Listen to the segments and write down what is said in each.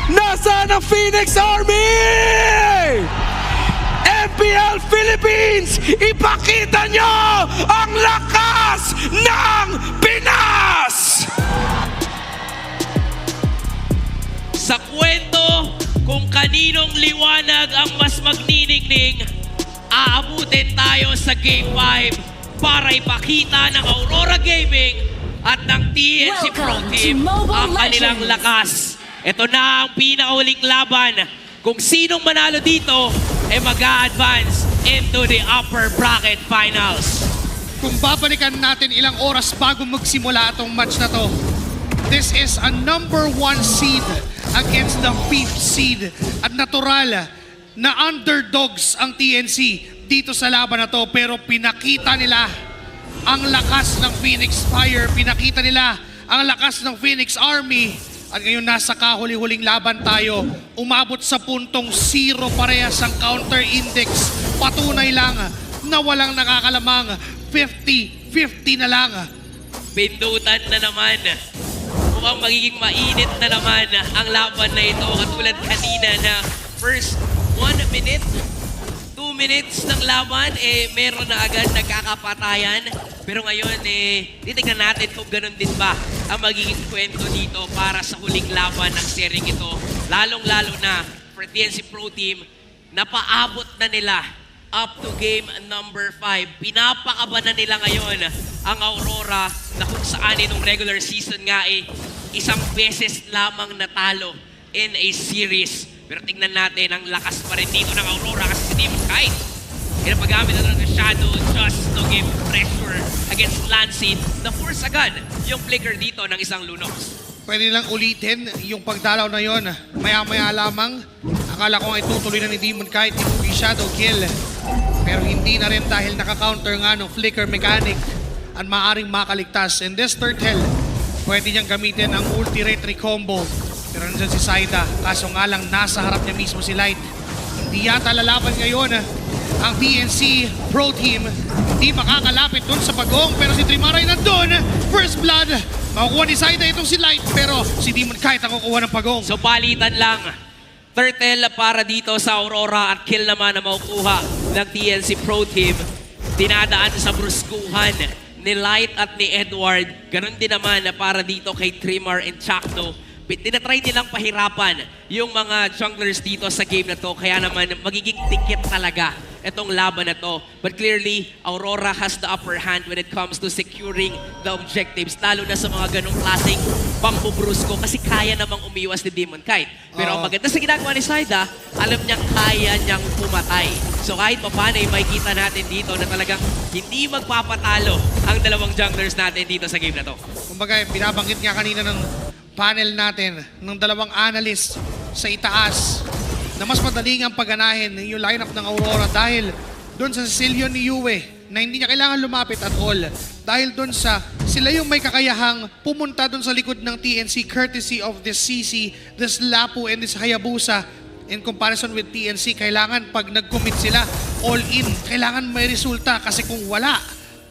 Nasaan ang Phoenix Army? MPL Philippines, ipakita nyo ang lakas ng Pinas! Sa kwento kung kaninong liwanag ang mas magniningning, aabutin tayo sa Game 5 para ipakita ng Aurora Gaming at ng TNC Pro Welcome Team to Mobile ang kanilang Legends. lakas. Ito na ang pinakauling laban. Kung sinong manalo dito, ay mag-a-advance into the upper bracket finals. Kung babalikan natin ilang oras bago magsimula itong match na to, this is a number 1 seed against the 5th seed. At natural na underdogs ang TNC dito sa laban na to, pero pinakita nila ang lakas ng Phoenix Fire, pinakita nila ang lakas ng Phoenix Army. At ngayon nasa kahuli-huling laban tayo. Umabot sa puntong 0 parehas ang counter index. Patunay lang na walang nakakalamang. 50-50 na lang. Pindutan na naman. Mukhang magiging mainit na naman ang laban na ito. Katulad kanina na first 1 minute, 2 minutes ng laban, meron na agad nagkakapatayan. Pero ngayon, titignan natin kung ganun din ba ang magiging kwento dito para sa huling laban ng seryeng ito. Lalong-lalo na for TNC Pro Team, napaabot na nila up to game number 5. Pinapakaba na nila ngayon ang Aurora na kung saan nung regular season nga isang beses lamang natalo in a series. Pero tingnan natin ang lakas pa rin dito ng Aurora kasi si Demon Kite. Pinapagamit na ng Shadow just to give pressure against Lancet. Na-force agad yung flicker dito ng isang Lunox. Pwede lang ulitin yung pagdalaw na yon. Maya-maya lamang. Akala ko nga itutuloy na ni Demon Kite yung Shadow Kill. Pero hindi na rin dahil naka-counter nga ng flicker mechanic at maaaring makaligtas. In this turtle, pwede niyang gamitin ang ulti-retry combo. Pero nandyan si Saida. Kaso nga lang nasa harap niya mismo si Light. Hindi yata lalaban ngayon ang TNC Pro Team. Hindi makakalapit dun sa bagong. Pero si Trimaray nandun. First blood. Makukuha ni Saida itong si Light. Pero si Demon Kite ang kukuha ng pagong. So palitan lang. Turtle para dito sa Aurora at kill naman na makukuha ng TNC Pro Team. Dinadaan sa bruskuhan ni Light at ni Edward. Ganon din naman na para dito kay Trimar and Chakno. Tinatry nilang pahirapan yung mga junglers dito sa game na to. Kaya naman magiging tikit talaga itong laban na to. But clearly, Aurora has the upper hand when it comes to securing the objectives. Lalo na sa mga ganong klaseng pambubrusko kasi kaya namang umiwas ni Demon Kite. Pero ang maganda sa ginagawa ni Saida, alam niyang kaya niyang pumatay. So kahit paano may kita natin dito na talagang hindi magpapatalo ang dalawang junglers natin dito sa game na to. Kumbaga, binabanggit nga kanina ng panel natin ng dalawang analyst sa itaas na mas madaling ang pagganahin yung lineup ng Aurora dahil doon sa Cecilio ni Yue na hindi niya kailangan lumapit at all. Dahil doon sa sila yung may kakayahang pumunta doon sa likod ng TNC courtesy of this CC, this Lapu and this Hayabusa. In comparison with TNC, kailangan pag nag-commit sila all in, kailangan may resulta kasi kung wala,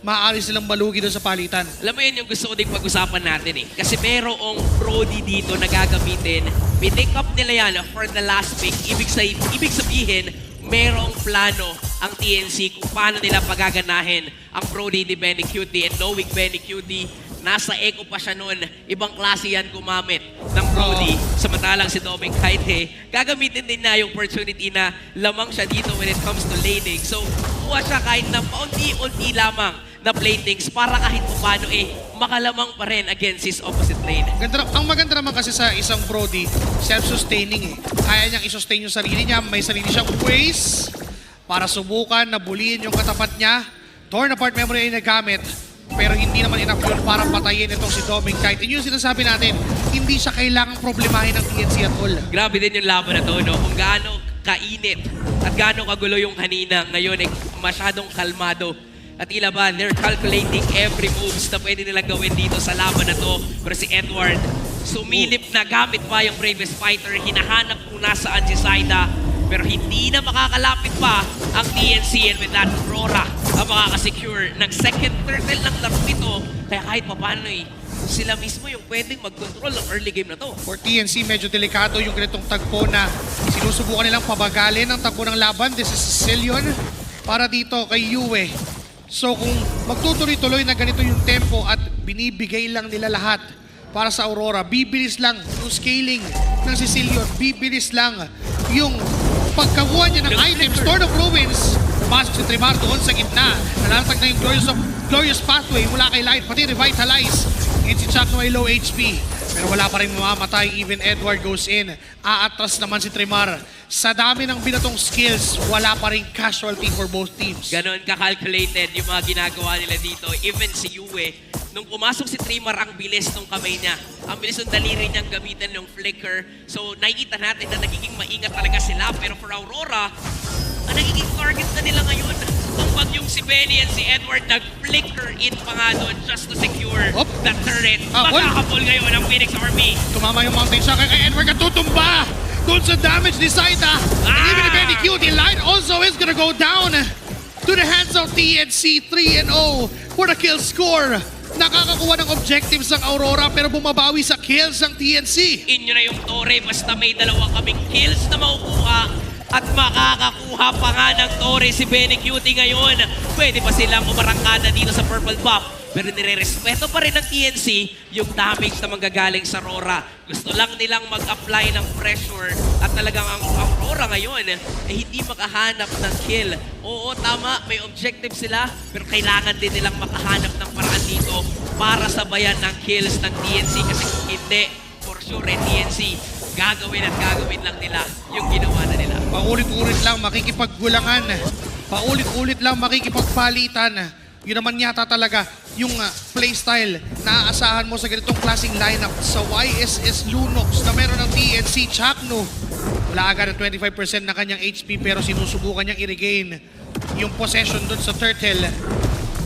maaari silang malugi doon sa palitan. Alam mo yun yung gusto ko din pag-usapan natin Kasi merong Brody dito na gagamitin. Pinick up nila yan for the last pick. Ibig sabihin, merong plano ang TNC kung paano nila pagaganahin ang Brody ni Benny Cutie. And knowing Benny Cutie, nasa echo pa siya noon. Ibang klase yan gumamit ng Brody. Samantalang si Doming Kite, gagamitin din na yung opportunity na lamang siya dito when it comes to laning. So, kuha siya kahit na paunti-unti lamang na platings para kahit paano makalamang pa rin against his opposite lane. Ang maganda naman kasi sa isang Brody, self-sustaining Kaya niyang i-sustain yung sarili niya. May sarili siyang ways para subukan na buliin yung katapat niya. Torn apart memory ay nagamit. Pero hindi naman enough yun para patayin itong si Doming Kite. And yung sinasabi natin, hindi siya kailangang problemahin ng TNC at all. Grabe din yung laban na to, no? Kung gaano kainit at gaano kagulo yung kanina. Ngayon masyadong kalmado. At tila ba, they're calculating every moves na pwede nilang gawin dito sa laban na to. Pero si Edward, sumilip na gamit pa yung Bravest Fighter. Hinahanap kung nasaan si Saida. Pero hindi na makakalapit pa ang TNC, and with that, Aurora ang makakasecure ng second turtle ng laro ito. Kaya kahit paano sila mismo yung pwedeng mag-control ng early game na to. For TNC, medyo delikado yung ganitong tagpo na sinusubukan nilang pabagalin ang tagpo ng laban. This is Sicilian para dito kay Yue. So kung magtutuloy-tuloy na ganito yung tempo at binibigay lang nila lahat para sa Aurora, bibilis lang yung scaling ng Sicilian, bibilis lang yung pagkakuha niya ng items. Storm of Ruins, pasok si Trimar doon sa gitna. Nalatag na yung Glorious Pathway mula kay Light, pati Revitalize. And si Chuck no ay low HP. Pero wala pa rin mamamatay, even Edward goes in. Aatras naman si Trimar. Sa dami ng binatong skills, wala pa rin casualty for both teams. Ganon ka-calculated yung mga ginagawa nila dito. Even si Yue, nung pumasok si Trimar, ang bilis ng kamay niya. Ang bilis ng daliri niyang gamitan ng flicker. So nakikita natin na nagiging maingat talaga sila. Pero for Aurora, ang nagiging target na nila ngayon, kung yung si Benny and si Edward nag-flicker in pa nga doon just to secure the turret. Magkakapol ngayon ang Phoenix Army. Tumama yung mountain shot kay Edward at tutumba doon sa damage ni Saita. And even if any QT Light also is gonna go down to the hands of TNC. 3-0 for the kill score. Nakakakuha ng objectives ang Aurora pero bumabawi sa kills ng TNC. Inyo na yung Torre, basta may dalawa kaming kills na makukuha. At makakakuha pa nga ng Torre si Benny Cutie ngayon. Pwede pa silang umarangkada dito sa purple buff. Pero nire-respeto pa rin ng TNC yung damage na manggagaling sa Aurora. Gusto lang nilang mag-apply ng pressure. At talagang ang Aurora ngayon hindi makahanap ng kill. Oo, tama, may objective sila. Pero kailangan din nilang makahanap ng paraan dito para sabayan ng kills ng TNC. Kasi kung hindi, for sure, TNC gagawin at gagawin lang nila yung ginawa na nila. Paulit-ulit lang makikipaggulangan. Paulit-ulit lang makikipagpalitan. Yun naman yata talaga yung playstyle na aasahan mo sa ganitong klaseng lineup sa YSS Lunox na meron ng TNC. Chakno, wala agad ng 25% na kanyang HP pero sinusubukan niyang i-regain yung possession dun sa Turtle.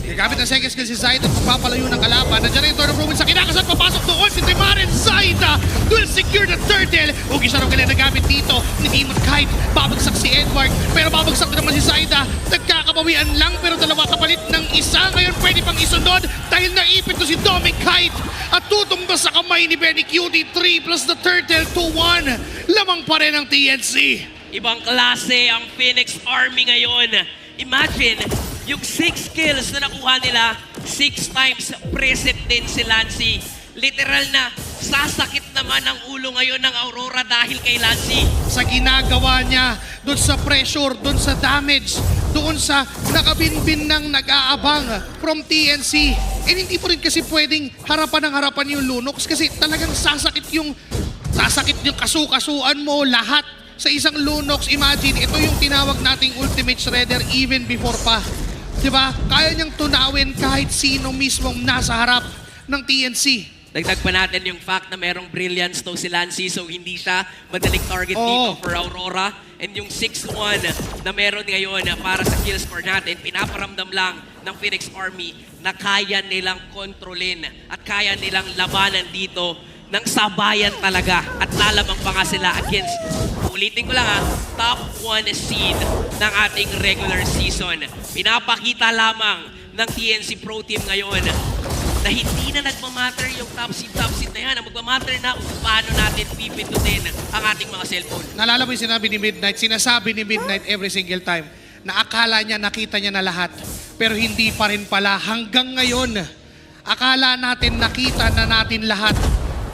Gamit ng second skill si Zaida, papalayo ng kalaban. Nandiyan na yung Torn of Ruins sa kinakasat, papasok doon si Trimar and Zaida will secure the Turtle. Huwag isa raw kailan nagamit dito ni Demon Kite. Babagsak si Edward, pero babagsak din naman si Zaida. Nagkakabawian lang, pero dalawa kapalit ng isa. Ngayon pwede pang isunod dahil naipit to si Demon Kite. At tutumba sa kamay ni Benny Cutie. 3 plus the Turtle to 1. Lamang pa rin ang TNC. Ibang klase ang Phoenix Army ngayon. Imagine, yung 6 kills na nakuha nila, 6 times present din si Lancy. Literal na sasakit naman ang ulo ngayon ng Aurora dahil kay Lancy. Sa ginagawa niya, doon sa pressure, doon sa damage, doon sa nakabinbin ng nag-aabang from TNC. And hindi po rin kasi pwedeng harapan ng harapan yung Lunox kasi talagang sasakit yung kasu-kasuan mo lahat sa isang Lunox. Imagine, ito yung tinawag nating Ultimate Shredder even before pa. Diba? Kaya niyang tunawin kahit sino mismong nasa harap ng TNC. Dagdag pa natin yung fact na merong brilliance to si Lancy, so hindi siya madaling target dito for Aurora. And yung 6-1 na meron ngayon para sa kill score natin, pinaparamdam lang ng Phoenix Army na kaya nilang kontrolin at kaya nilang labanan dito ng sabayan talaga at lalamang pa nga sila against, ulitin ko lang top 1 seed ng ating regular season. Pinapakita lamang ng TNC Pro Team ngayon na hindi na nagmamatter yung top seed na yan. Ang magmamatter na kung paano natin pipindutin ang ating mga cellphone. Nalala mo yung sinasabi ni Midnight every single time na akala niya, nakita niya na lahat. Pero hindi pa rin pala hanggang ngayon. Akala natin nakita na natin lahat.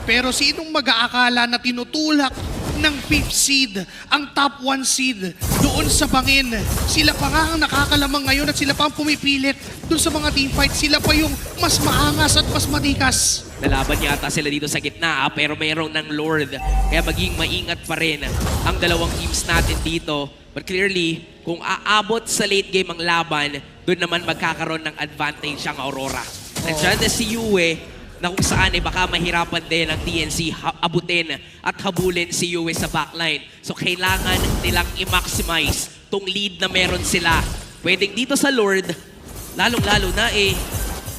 Pero sinong mag-aakala na tinutulak ng 5th seed, ang top 1 seed, doon sa bangin? Sila pa nga ang nakakalamang ngayon at sila pa ang pumipilit doon sa mga teamfight. Sila pa yung mas maangas at mas matikas. Lalaban yata sila dito sa gitna pero mayroong ng Lord. Kaya maging maingat pa rin ang dalawang teams natin dito. But clearly, kung aabot sa late game ang laban, doon naman magkakaroon ng advantage ang Aurora. Nandiyan na si Yue, na kung saan baka mahirapan din ang TNC abutin at habulin si Yue sa backline. So kailangan nilang i-maximize tong lead na meron sila. Pwedeng dito sa Lord, lalong-lalo na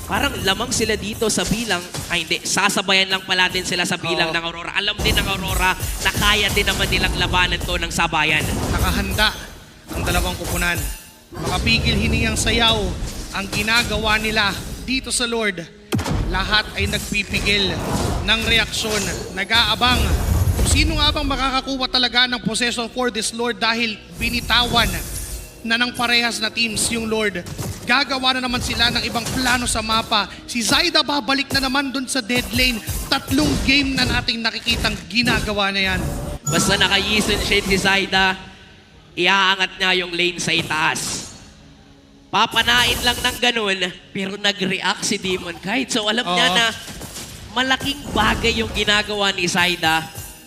parang lamang sila dito sa bilang, hindi, sasabayan lang pala din sila sa bilang ng Aurora. Alam din ng Aurora na kaya din naman nilang labanan to ng sabayan. Nakahanda ang dalawang kupunan. Makapigil hiningang sayaw ang ginagawa nila dito sa Lord. lahat ay nagpipigil ng reaksyon, nag-aabang. Kung sino nga bang makakakuha talaga ng possession for this Lord dahil binitawan na ng parehas na teams yung Lord. Gagawa na naman sila ng ibang plano sa mapa. Si Zaida babalik na naman dun sa dead lane. 3 game na nating nakikitang ginagawa na yan. Basta naka-Yison Shade si Zaida, iaangat niya yung lane sa itaas. Papanain lang ng ganun, pero nag-react si Demon Kite. So alam niya Oo. na malaking bagay yung ginagawa ni Zaida.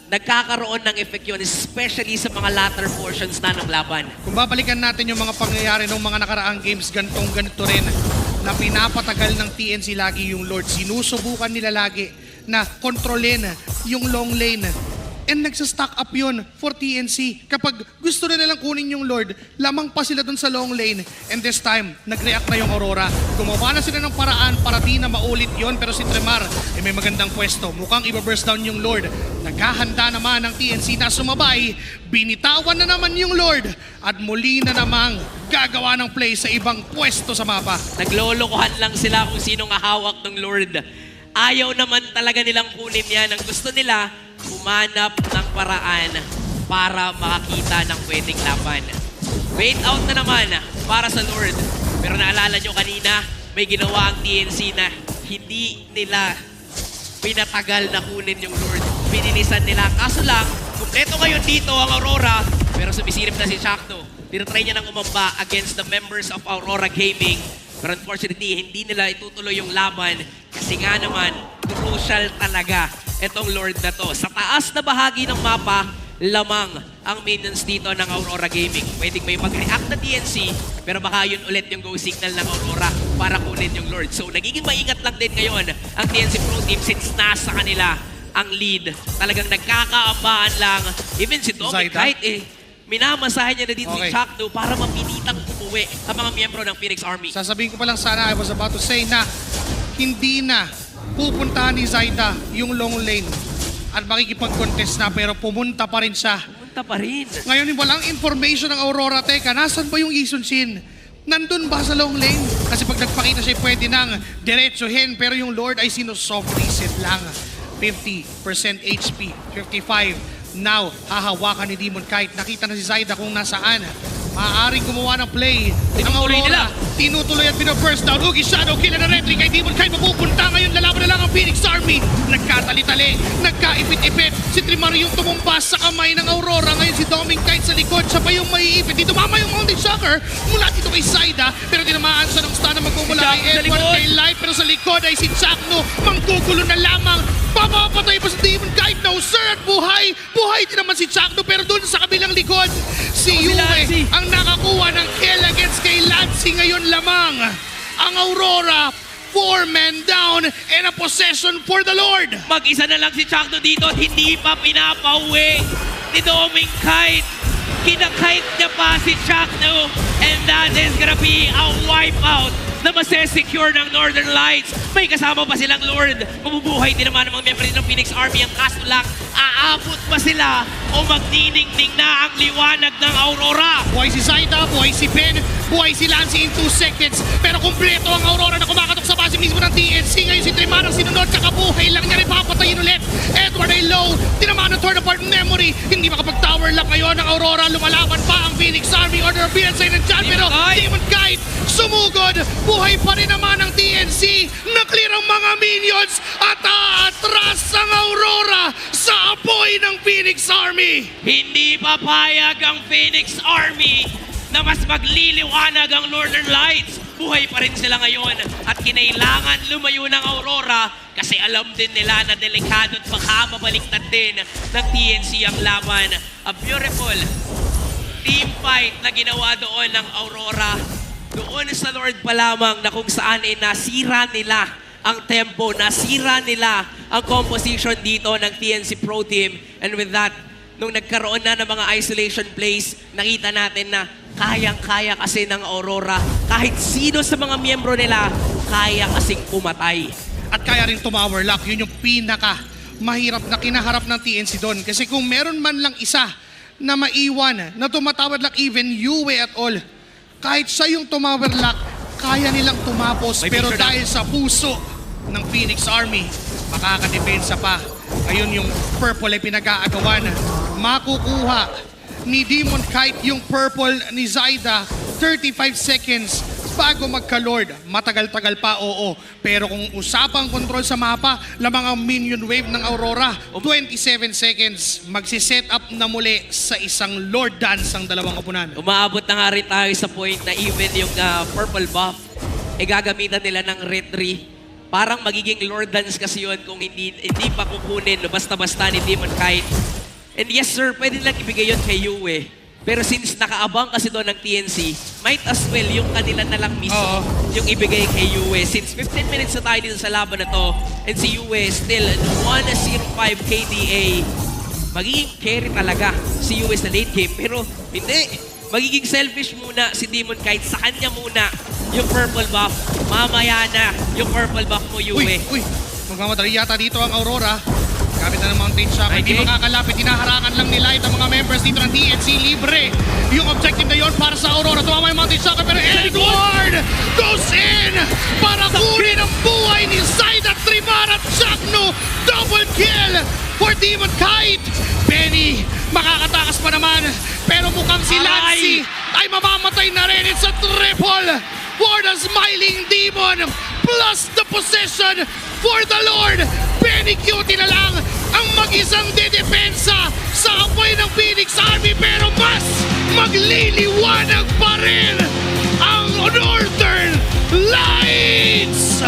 Nagkakaroon ng effect yun, especially sa mga latter portions na ng laban. Kung babalikan natin yung mga pangyayari ng mga nakaraang games, ganito rin na pinapatagal ng TNC lagi yung Lord. Sinusubukan nila lagi na kontrolin yung long lane. And nagsa-stack up yun for TNC. Kapag gusto na nilang kunin yung Lord, lamang pa sila dun sa long lane. And this time, nag-react na yung Aurora. Gumawa na sila ng paraan para di na maulit yon. Pero si Tremar, may magandang pwesto. Mukhang iba-burst down yung Lord. Naghahanda naman ng TNC na sumabay. Binitawan na naman yung Lord. At muli na namang gagawa ng play sa ibang pwesto sa mapa. Naglolokohan lang sila kung sino nga hawak ng Lord. Ayaw naman talaga nilang kunin yan. Ang gusto nila, humanap ng paraan para makakita ng pwedeng laban. Wait out na naman para sa Lord. Pero naalala nyo kanina, may ginawa ang TNC na hindi nila pinatagal na kunin yung Lord. Pinilisan nila. Kaso lang, kumpleto ngayon dito ang Aurora, pero sumisilip na si Shakto. Tinatry niya nang umamba against the members of Aurora Gaming. Pero unfortunately, hindi nila itutuloy yung laban kasi nga naman, crucial talaga itong Lord na to. Sa taas na bahagi ng mapa, lamang ang minions dito ng Aurora Gaming. Pwedeng may mag-react na TNC, pero baka yun ulit yung go signal ng Aurora para kunin yung Lord. So, nagiging maingat lang din ngayon ang TNC Pro Team since nasa kanila ang lead. Talagang nagkakaabaan lang. Even si Dominic Zaida? kahit minamasahe niya na dito Okay. si Chakdo para mapilitang umuwi ang mga miyembro ng Phoenix Army. Sasabihin ko pa lang sana, I was about to say na hindi na pupuntahan ni Zaida yung long lane at makikipag-contest na pero pumunta pa rin siya. Pumunta pa rin. Ngayon walang information ng Aurora. Teka, nasan ba yung Yison Shin? Nandun ba sa long lane? Kasi pag nagpakita siya pwede nang diretsuhin pero yung Lord ay sino-soft reset lang. 50% HP, 55. Now, hahawakan ni Demon Kite. Nakita na si Zaida kung nasaan. Maaaring gumawa ng play. Ang Tinutuloy Aurora, tinutuloy at pino-first down. Hugi Shadow, kill na retry kay Demon Kite. Mapupunta ngayon, lalaban na lang ang Phoenix Army. Nagkatali-tali, nagkaipit-ipit. Si Trimar yung tumumpas sa kamay ng Aurora. Ngayon si Demon Kite sa likod. Siya pa yung maiipit. Dito mama yung Mountain Shocker mula dito kay Zaida. Pero tinamaan siya ng stun na magmumula Si kay Chakno sa Edward likod. kay Light. Pero sa likod ay si Chakno. Manggugulo na lamang. Papapatay pa si Demon Kite. No sir, at buhay. Buhay din naman si Chakno. Pero dun sa kabilang likod, si Yue Lancy. ang nakakuha ng kill against kay Lancy. Ngayon lamang ang Aurora, 4 men down and a possession for the Lord. Mag-isa na lang si Chakdo dito at hindi pa pinapauwi ni Doming Kite. Kinakite niya pa si Chakdo and that is gonna be a wipeout na masesecure ng Northern Lights. May kasama pa silang Lord. Mabubuhay din naman ang mga miyembro ng Phoenix Army. Ang kaso lang, aabot ba sila o magdiningning na ang liwanag ng Aurora? Buhay si Zaida, buhay si Ben, buhay si Lancy in 2 seconds. Pero kumpleto ang Aurora na kumakatok sa base mismo ng TNC. Ngayon si Tremar ang sinunod, kakabuhay lang niya rin papatayin ulit. Edward ay low, tinamaan ng turn apart memory. Hindi makapag-tower lock ngayon ang Aurora. Lumalaban pa ang Phoenix Army. Order of Phoenix ay nandyan, pero Demon Kite sumugod. Buhay pa rin naman ang TNC. Na-clear ang mga minions at aatras ang Aurora sa apoy ng Phoenix Army. Hindi papayag ang Phoenix Army na mas magliliwanag ang Northern Lights. Buhay pa rin sila ngayon at kinailangan lumayo ng Aurora kasi alam din nila na delikado at baka mabaliktad din ng TNC ang laban. A beautiful team fight na ginawa doon ng Aurora. Doon sa Lord pa lamang na kung saan nasira nila ang tempo, nasira nila ang composition dito ng TNC Pro Team. And with that, nung nagkaroon na ng mga isolation plays, nakita natin na kayang-kaya kasi ng Aurora. Kahit sino sa mga miyembro nila, kaya kasing pumatay. At kaya rin tumower lock. Yun yung pinaka mahirap na kinaharap ng TNC doon. Kasi kung meron man lang isa na maiwan, na tumatawad lock even Yue at all, kahit siya yung tumower lock, kaya nilang tumapos. May Pero picture na. dahil sa puso ng Phoenix Army. Makakadepensa pa. Ayun yung purple ay pinag-aagawan. Makukuha ni Demon Kite yung purple ni Zyda. 35 seconds bago magka-Lord. Matagal-tagal pa, oo. Pero kung usapang control sa mapa, lamang ang minion wave ng Aurora. 27 seconds. Magsiset up na muli sa isang Lord Dance ang dalawang opunan. Umaabot na nga rin tayo sa point na even yung purple buff, gagamitan nila ng retry. Parang magiging Lord Dance kasi yun kung hindi pa kukunin basta-basta ni Demon Kite. And yes sir, pwede lang ibigay yun kay Yue. Pero since nakaabang kasi doon ng TNC, might as well yung kanila na lang mismo yung ibigay kay Yue. Since 15 minutes na tayo dito sa laban na to, and si Yue still 105 KDA, magiging carry talaga si Yue sa late game. Pero hindi, magiging selfish muna si Demon Kite. Sa kanya muna yung purple buff. Mamaya na yung purple buff mo, Yue. Uy! Magmamadali yata dito ang Aurora. Gamit na ng Mountain Shock. Hindi makakalapit. Hinaharangan lang nila itong mga members dito ng TNC Libre. Yung objective na yon para sa Aurora. Tumama yung Mountain Shock. Pero Edward goes in para kunin ang buhay ni Zyda Trimar at Chakno. Double kill for Demon Kite. Benny, makakatakas pa naman. Pero mukhang si Lancy ay mamamatay na rin. It's a triple for the Smiling Demon plus the possession for the Lord. Benny Cutie na lang ang mag-isang dedepensa sa apoy ng Phoenix Army, pero mas magliliwanag pa rin ang Northern Lights!